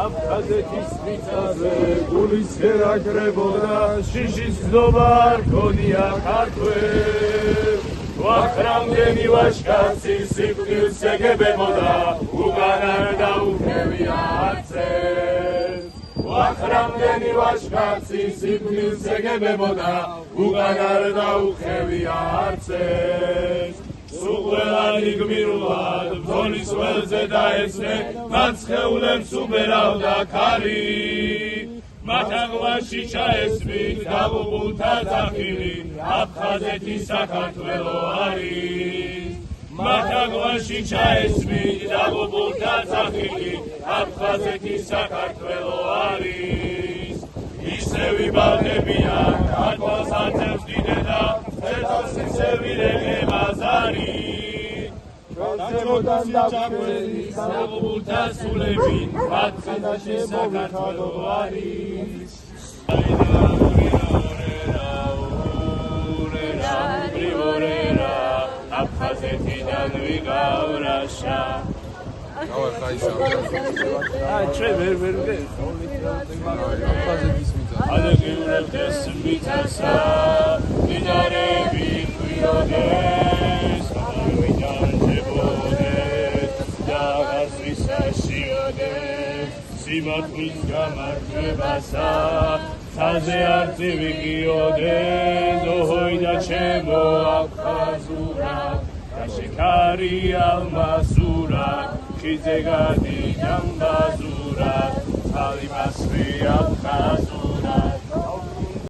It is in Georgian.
აფხაზეთის მიწაზე გულის ერაგრებოდა შიშის ნობა არ ქონია ქართველ ვახრამდენი ვაჟკაცი სიკვდილს ეგებებოდა უკან არ დაუხევია არცერთ ვახრამდენი ვაჟკაცი სიკვდილს ეგებებოდა უკან არ დაუხევია არცერთ სულ ყველანი გმირულად ბრძოლის ველზე დაეცნე მათ სხეულებს უბერავდა ქარი მათ აღვაში ჩაესმით დაღუპულთა ძახილი აფხაზეთი საქართველო არის მათ აღვაში ჩაესმით დაღუპულთა ძახილი აფხაზეთი საქართველო არის ისევ იბალდებიან ქართლს აწევს დიდედა ცეცხლს ისევ მაზარი Rancemodán davšeli დაღუპულთა სულები მათ ცეცხლში საქართველო არის აფხაზეთიდან ვიგავრაშა ჩვენ ვერ ალეგიურებს მიწასა მდინარები ხვიოდეს ვიჯანჯებოდეს და გასვისაშიოდეს სიმართლის გამარჯვებასა ცაზე არწივი გიოდეს ოჰოი და ჩემო აფხაზურა შეკარი ალმასურა ხიძე გადი ჯამბაზურა თალი მასვი აფხაზურა